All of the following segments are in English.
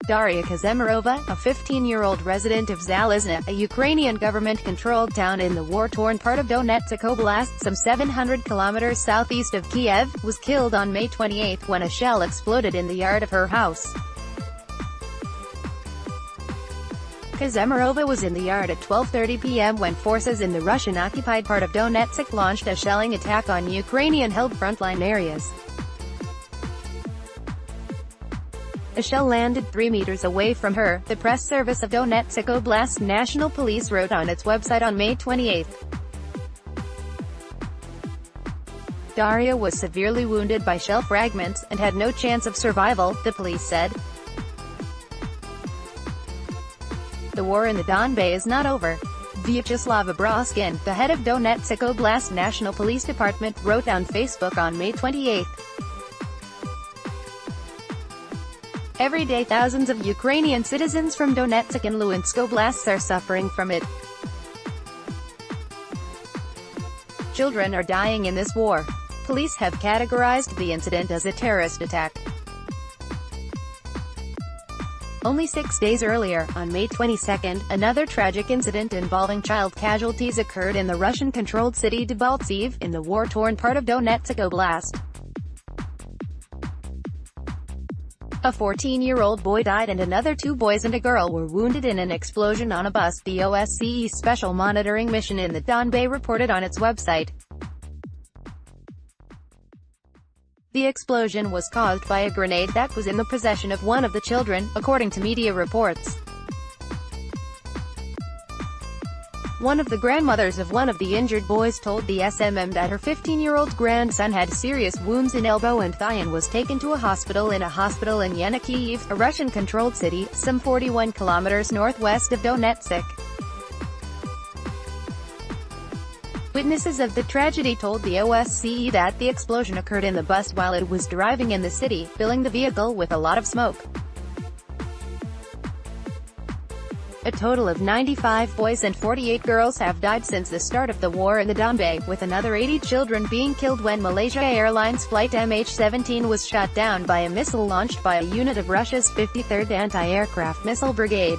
Daria Kazemirova, a 15-year-old resident of Zalizne, a Ukrainian government-controlled town in the war-torn part of Donetsk Oblast, some 700 kilometers southeast of Kyiv, was killed on May 28 when a shell exploded in the yard of her house. Kazemirova was in the yard at 12:30 p.m. when forces in the Russian-occupied part of Donetsk launched a shelling attack on Ukrainian-held frontline areas. A shell landed 3 meters away from her, the press service of Donetsk Oblast National Police wrote on its website on May 28. Daria was severely wounded by shell fragments, and had no chance of survival, the police said. The war in the Donbas is not over. Vyacheslav Broskin, the head of Donetsk Oblast National Police Department, wrote on Facebook on May 28. Every day thousands of Ukrainian citizens from Donetsk and Luhansk Oblasts are suffering from it. Children are dying in this war. Police have categorized the incident as a terrorist attack. Only 6 days earlier, on May 22, another tragic incident involving child casualties occurred in the Russian-controlled city Donbas, in the war-torn part of Donetsk Oblast. A 14-year-old boy died and another 2 boys and a girl were wounded in an explosion on a bus, the OSCE Special Monitoring Mission in the Donbas reported on its website. The explosion was caused by a grenade that was in the possession of one of the children, according to media reports. One of the grandmothers of one of the injured boys told the SMM that her 15-year-old grandson had serious wounds in elbow and thigh and was taken to a hospital in Yena, Kyiv, a Russian-controlled city, some 41 kilometers northwest of Donetsk. Witnesses of the tragedy told the OSCE that the explosion occurred in the bus while it was driving in the city, filling the vehicle with a lot of smoke. A total of 95 boys and 48 girls have died since the start of the war in the Donbas, with another 80 children being killed when Malaysia Airlines flight MH17 was shot down by a missile launched by a unit of Russia's 53rd Anti-Aircraft Missile Brigade.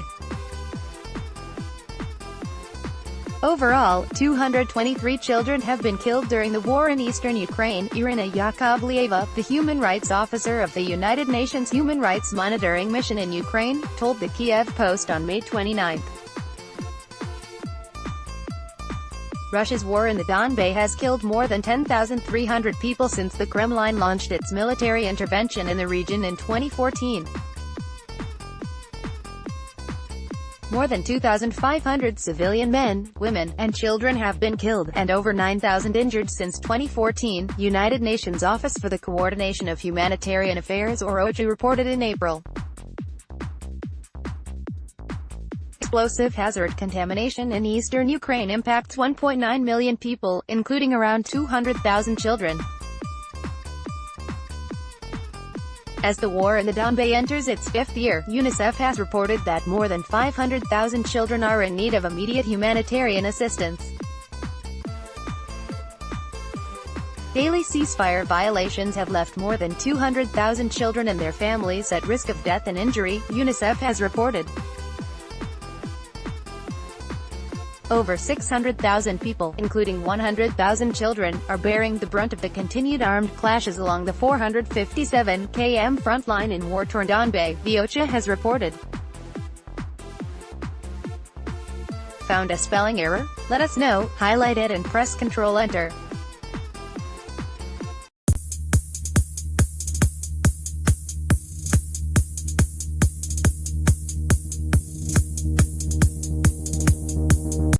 Overall, 223 children have been killed during the war in eastern Ukraine, Irina Yakovleva, the human rights officer of the United Nations Human Rights Monitoring Mission in Ukraine, told the Kyiv Post on May 29. Russia's war in the Donbas has killed more than 10,300 people since the Kremlin launched its military intervention in the region in 2014. More than 2,500 civilian men, women, and children have been killed, and over 9,000 injured since 2014, United Nations Office for the Coordination of Humanitarian Affairs or OCHA reported in April. Explosive hazard contamination in eastern Ukraine impacts 1.9 million people, including around 200,000 children. As the war in the Donbas enters its 5th year, UNICEF has reported that more than 500,000 children are in need of immediate humanitarian assistance. Daily ceasefire violations have left more than 200,000 children and their families at risk of death and injury, UNICEF has reported. Over 600,000 people, including 100,000 children, are bearing the brunt of the continued armed clashes along the 457 km front line in war-torn Donbas, the OCHA has reported. Found a spelling error? Let us know, highlight it and press Ctrl Enter.